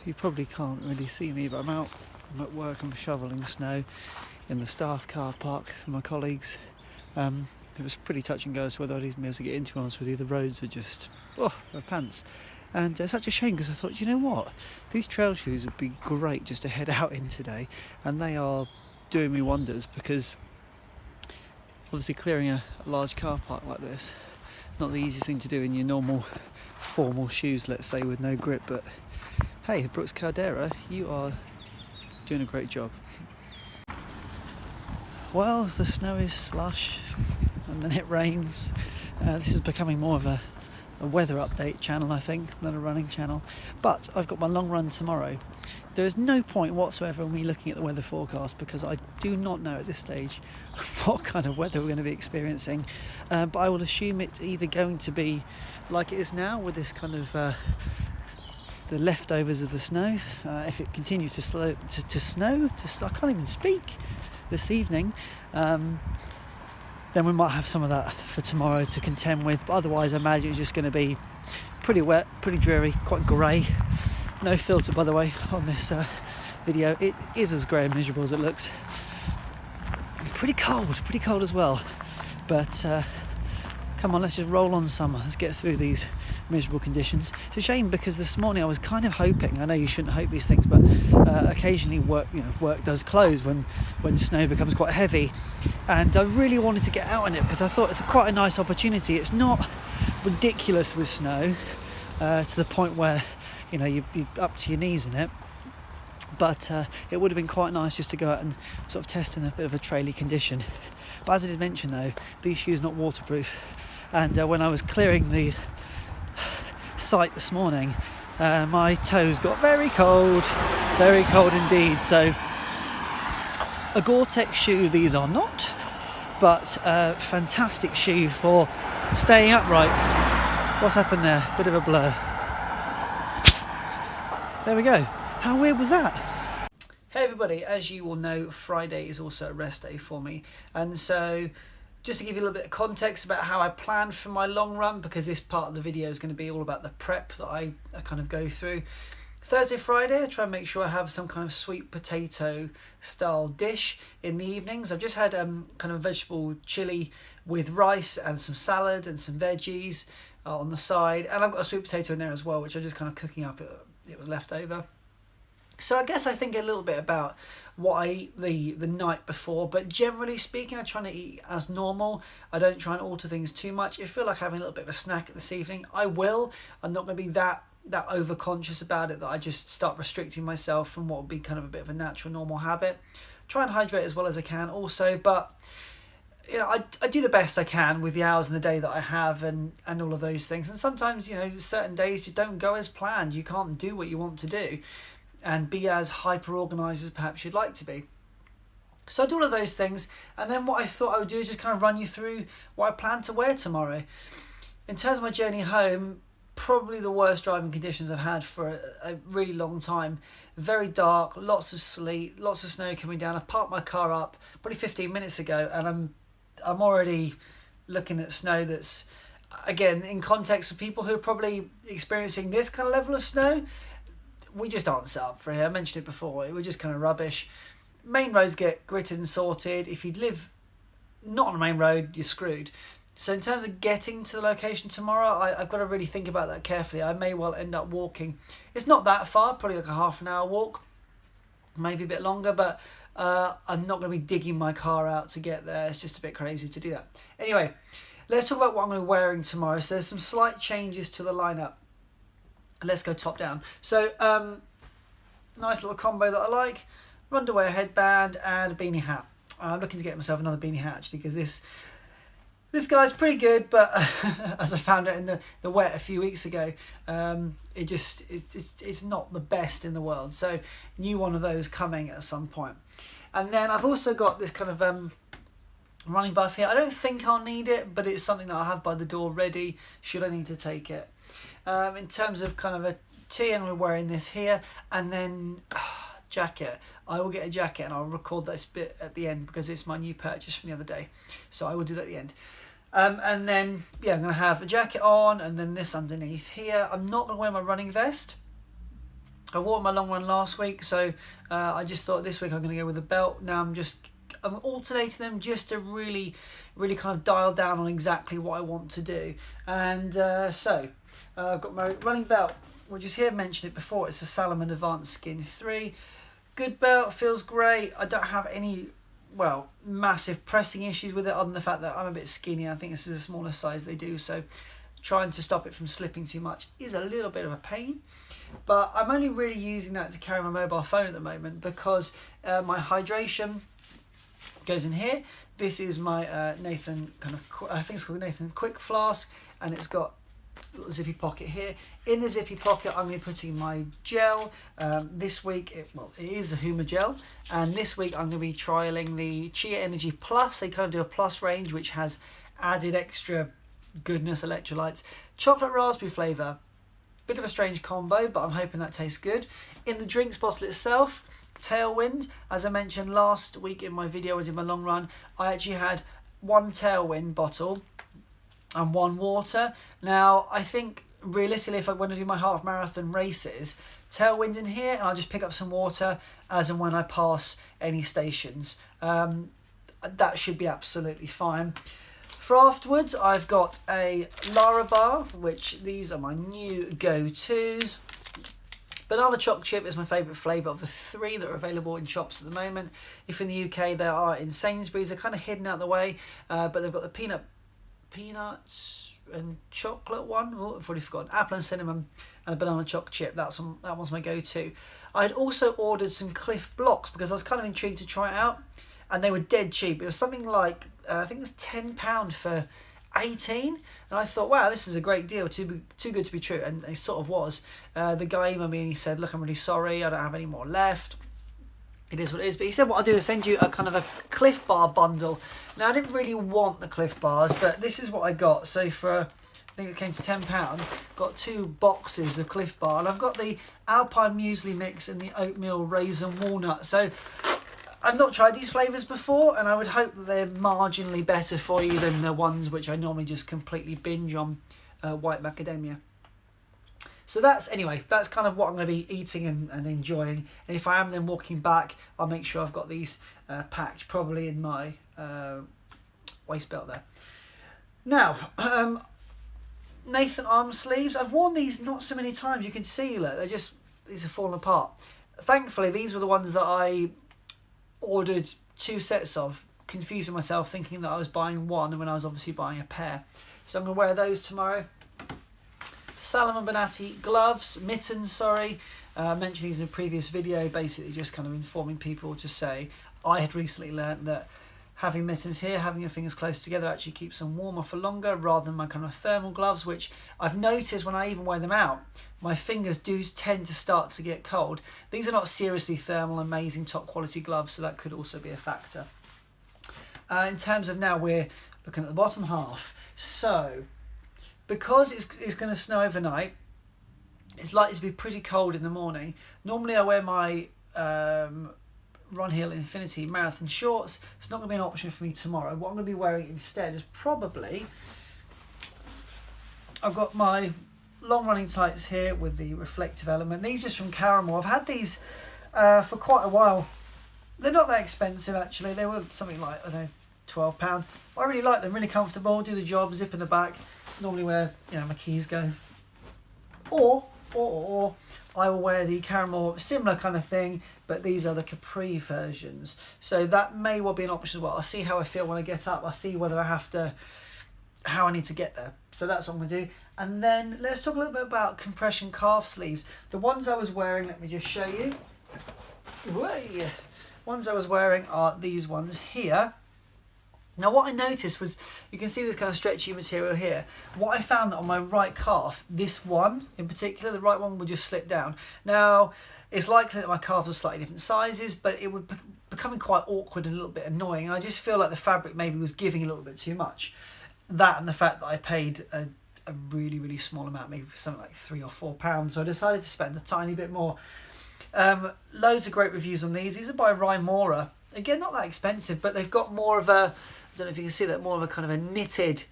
You probably can't really see me, but I'm at work. I'm shoveling snow in the staff car park for my colleagues. It was pretty touch and go as to whether I'd even be able to get in, to be honest with you. The roads are just, my pants. And it's such a shame, because I thought, you know what, these trail shoes would be great just to head out in today, and they are doing me wonders, because obviously clearing a large car park like this, not the easiest thing to do in your normal formal shoes, let's say, with no grip. But hey, Brooks Caldera, you are doing a great job. Well, the snow is slush and then it rains. This is becoming more of a weather update channel, I think, than a running channel. But I've got my long run tomorrow. There is no point whatsoever in me looking at the weather forecast, because I do not know at this stage what kind of weather we're going to be experiencing. But I will assume it's either going to be like it is now, with this kind of the leftovers of the snow. If it continues to snow, I can't even speak this evening, then we might have some of that for tomorrow to contend with. But otherwise, I imagine it's just going to be pretty wet, pretty dreary, quite grey. No filter, by the way, on this video. It is as grey and miserable as it looks. Pretty cold as well. But come on, let's just roll on summer. Let's get through these miserable conditions. It's a shame, because this morning I was kind of hoping, I know you shouldn't hope these things, but occasionally work does close when snow becomes quite heavy, and I really wanted to get out in it, because I thought it's quite a nice opportunity. It's not ridiculous with snow to the point where you're up to your knees in it, but it would have been quite nice just to go out and sort of test in a bit of a traily condition. But as I did mention, though, these shoes are not waterproof, and when I was clearing the site this morning, my toes got very cold indeed. So a Gore-Tex shoe these are not, but a fantastic shoe for staying upright. What's happened there? Bit of a blur. There we go. How weird was that? Hey everybody, as you all know, Friday is also a rest day for me, and so just to give you a little bit of context about how I plan for my long run, because this part of the video is going to be all about the prep that I kind of go through. Thursday, Friday, I try and make sure I have some kind of sweet potato style dish in the evenings. I've just had kind of vegetable chili with rice and some salad and some veggies on the side, and I've got a sweet potato in there as well, which I'm just kind of cooking up. It was left over. So I guess I think a little bit about what I eat the night before, but generally speaking, I try to eat as normal. I don't try and alter things too much. If I feel like having a little bit of a snack this evening, I will. I'm not going to be that over-conscious about it that I just start restricting myself from what would be kind of a bit of a natural, normal habit. Try and hydrate as well as I can also, but I do the best I can with the hours in the day that I have and all of those things. And sometimes, certain days just don't go as planned. You can't do what you want to do and be as hyper-organised as perhaps you'd like to be. So I do all of those things, and then what I thought I would do is just kind of run you through what I plan to wear tomorrow. In terms of my journey home, probably the worst driving conditions I've had for a really long time. Very dark, lots of sleet, lots of snow coming down. I parked my car up probably 15 minutes ago, and I'm already looking at snow that's, again, in context of people who are probably experiencing this kind of level of snow, we just aren't set up for it. I mentioned it before, we're just kind of rubbish. Main roads get gritted and sorted. If you live not on a main road, you're screwed. So in terms of getting to the location tomorrow, I've got to really think about that carefully. I may well end up walking. It's not that far, probably like a half an hour walk, maybe a bit longer, but I'm not going to be digging my car out to get there. It's just a bit crazy to do that. Anyway, let's talk about what I'm going to be wearing tomorrow. So there's some slight changes to the lineup. Let's go top down. So, nice little combo that I like. Underwear, headband, and a beanie hat. I'm looking to get myself another beanie hat, actually, because this guy's pretty good, but as I found out in the wet a few weeks ago, it's not the best in the world. So, new one of those coming at some point. And then I've also got this kind of running buff here. I don't think I'll need it, but it's something that I have by the door ready should I need to take it. In terms of kind of a tee, and we're wearing this here, and then jacket. I will get a jacket, and I'll record this bit at the end because it's my new purchase from the other day. So I will do that at the end. And then, I'm going to have a jacket on, and then this underneath here. I'm not going to wear my running vest. I wore my long run last week, so I just thought this week I'm going to go with a belt. Now I'm alternating them just to really kind of dial down on exactly what I want to do. And so I've got my running belt, which is here, mentioned it before. It's a Salomon Advanced Skin 3. Good belt, feels great. I don't have any, well, massive pressing issues with it, other than the fact that I'm a bit skinny. I think this is a smaller size they do, so trying to stop it from slipping too much is a little bit of a pain. But I'm only really using that to carry my mobile phone at the moment, because my hydration goes in here. This is my Nathan I think it's called Nathan Quick Flask, and it's got a little zippy pocket here. In the zippy pocket, I'm going to be putting my gel. This week, it is the Huma gel, and this week I'm going to be trialing the Chia Energy Plus. They kind of do a plus range, which has added extra goodness, electrolytes, chocolate raspberry flavour. Bit of a strange combo, but I'm hoping that tastes good. In the drinks bottle itself, Tailwind. As I mentioned last week in my video I did my long run, I actually had one Tailwind bottle and one water. Now, I think realistically, if I want to do my half marathon races, Tailwind in here, and I'll just pick up some water as and when I pass any stations. That should be absolutely fine. For afterwards, I've got a Lara bar, which these are my new go-tos. Banana chocolate chip is my favourite flavour of the 3 that are available in shops at the moment. If in the UK they are in Sainsbury's, they're kind of hidden out the way, but they've got the peanuts and chocolate one. Oh, I've already forgotten. Apple and cinnamon and a banana chocolate chip. That one's my go-to. I'd also ordered some Cliff Blocks because I was kind of intrigued to try it out, and they were dead cheap. It was something like I think it was £10 for 18, and I thought, wow, this is a great deal, too good to be true, and it sort of was. The guy emailed me and he said, look, I'm really sorry, I don't have any more left. It is what it is, but he said what I'll do is send you a kind of a Cliff Bar bundle. Now, I didn't really want the Cliff Bars, but this is what I got. So for, I think it came to £10, got 2 boxes of Cliff Bar, and I've got the Alpine Muesli Mix and the Oatmeal Raisin Walnut. So I've not tried these flavours before, and I would hope that they're marginally better for you than the ones which I normally just completely binge on, white macadamia. So that's kind of what I'm going to be eating and enjoying. And if I am then walking back, I'll make sure I've got these packed, probably in my waist belt there. Now, Nathan arm sleeves. I've worn these not so many times. You can see, look, these are falling apart. Thankfully, these were the ones that I ordered 2 sets of, confusing myself, thinking that I was buying one when I was obviously buying a pair. So I'm going to wear those tomorrow. Salomon Bonatti gloves, mittens, I mentioned these in a previous video, basically just kind of informing people to say I had recently learnt that having mittens here, having your fingers close together, actually keeps them warmer for longer rather than my kind of thermal gloves, which I've noticed when I even wear them out, my fingers do tend to start to get cold. These are not seriously thermal, amazing top quality gloves, so that could also be a factor. In terms of now, we're looking at the bottom half. So because it's going to snow overnight, it's likely to be pretty cold in the morning. Normally I wear my Run Hill Infinity Marathon shorts. It's not going to be an option for me tomorrow. What I'm going to be wearing instead is probably, I've got my long running tights here with the reflective element. These just from Caramel. I've had these for quite a while. They're not that expensive actually. They were something like, I don't know, £12. I really like them, really comfortable, do the job, zip in the back. Normally where, my keys go. Or I will wear the Caramel, similar kind of thing, but these are the capri versions. So that may well be an option as well. I'll see how I feel when I get up. I'll see whether how I need to get there. So that's what I'm going to do. And then let's talk a little bit about compression calf sleeves. The ones I was wearing, let me just show you. Ones I was wearing are these ones here. Now what I noticed was, you can see this kind of stretchy material here. What I found that on my right calf, this one in particular, the right one would just slip down. Now, it's likely that my calves are slightly different sizes, but it would becoming quite awkward and a little bit annoying. And I just feel like the fabric maybe was giving a little bit too much. That and the fact that I paid a really, really small amount, maybe for something like £3 or £4. So I decided to spend a tiny bit more. Loads of great reviews on these. These are by Rymora. Again, not that expensive, but they've got more of a, I don't know if you can see that, more of a kind of a knitted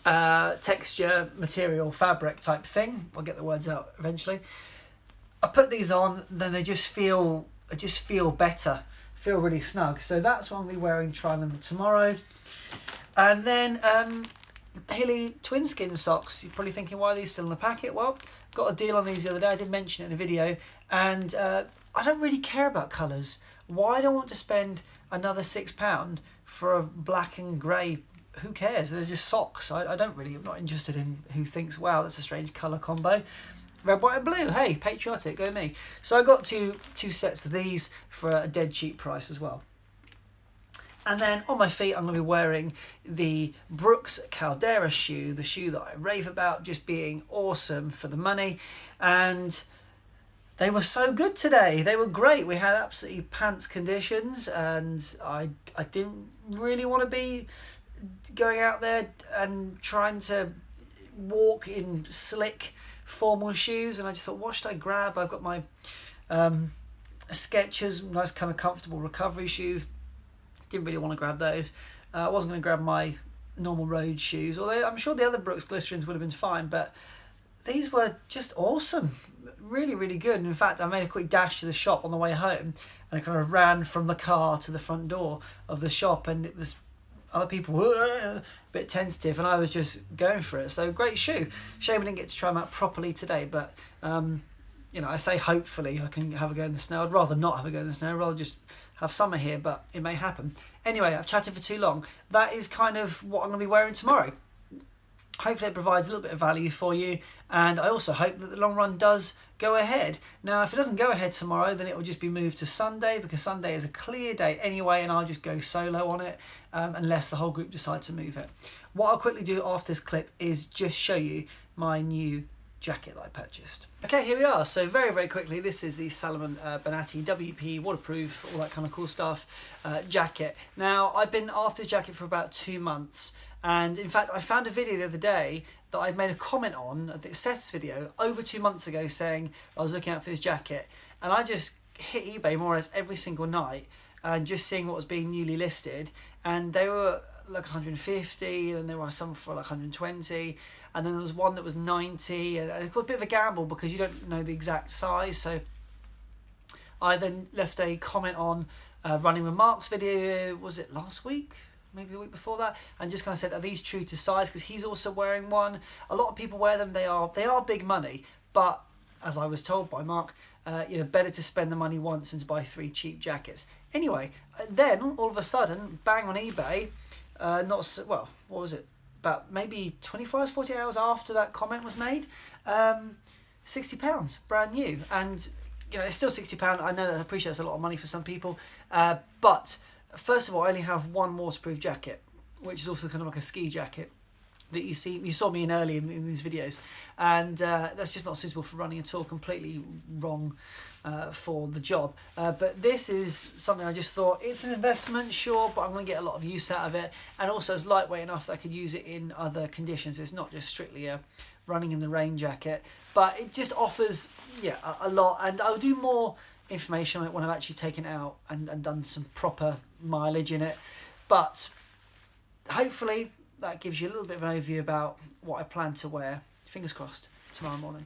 texture, material, fabric type thing. I'll get the words out eventually. I put these on, then they just feel better, feel really snug. So that's what I'm going to be wearing, trying them tomorrow. And then Hilly twin skin socks. You're probably thinking, why are these still in the packet? Well, got a deal on these the other day. I did mention it in a video, and I don't really care about colours. Why do I want to spend another £6 for a black and grey? Who cares? They're just socks. I'm not interested in who thinks, wow, that's a strange colour combo. Red, white and blue. Hey, patriotic, go me. So I got two sets of these for a dead cheap price as well. And then on my feet, I'm going to be wearing the Brooks Caldera shoe, the shoe that I rave about, just being awesome for the money. And they were so good today. They were great. We had absolutely pants conditions, and I didn't really want to be going out there and trying to walk in slick formal shoes. And I just thought, what should I grab? I've got my Skechers, nice kind of comfortable recovery shoes. Didn't really want to grab those. I wasn't going to grab my normal road shoes, although I'm sure the other Brooks Glycerins would have been fine, but these were just awesome. Really, really good. And in fact, I made a quick dash to the shop on the way home, and I kind of ran from the car to the front door of the shop, and it was other people were a bit tentative, and I was just going for it. So great shoe. Shame I didn't get to try them out properly today, but I say hopefully I can have a go in the snow. I'd rather not have a go in the snow. I'd rather just have summer here, but it may happen. Anyway, I've chatted for too long. That is kind of what I'm going to be wearing tomorrow. Hopefully it provides a little bit of value for you, and I also hope that the long run does go ahead. Now, if it doesn't go ahead tomorrow, then it will just be moved to Sunday, because Sunday is a clear day anyway, and I'll just go solo on it unless the whole group decide to move it. What I'll quickly do after this clip is just show you my new jacket that I purchased. Okay, here we are. So very, very quickly, this is the Salomon Bonatti WP, waterproof, all that kind of cool stuff jacket. Now, I've been after this jacket for about 2 months, and in fact, I found a video the other day that I'd made a comment on, I think Seth's video, over 2 months ago, saying I was looking out for this jacket, and I just hit eBay more or less every single night and just seeing what was being newly listed, and they were like 150, and there were some for like 120, and then there was one that was 90, and it got a bit of a gamble because you don't know the exact size. So I then left a comment on Running with Mark's video, was it last week? Maybe a week before that, and just kind of said, are these true to size? Because he's also wearing one. A lot of people wear them. They are big money, but as I was told by Mark, better to spend the money once than to buy 3 cheap jackets. Anyway, then all of a sudden, bang on eBay, what was it? About maybe 24 hours, 48 hours after that comment was made, £60, brand new. And it's still £60. I know that, I appreciate it's a lot of money for some people, but first of all, I only have one waterproof jacket, which is also kind of like a ski jacket that you saw me in early in these videos, and that's just not suitable for running at all. Completely wrong for the job. But this is something I just thought, it's an investment, sure, but I'm going to get a lot of use out of it, and also it's lightweight enough that I could use it in other conditions. It's not just strictly a running in the rain jacket, but it just offers a lot, and I'll do more information on it when I've actually taken it out and done some proper mileage in it. But hopefully that gives you a little bit of an overview about what I plan to wear, fingers crossed, tomorrow morning.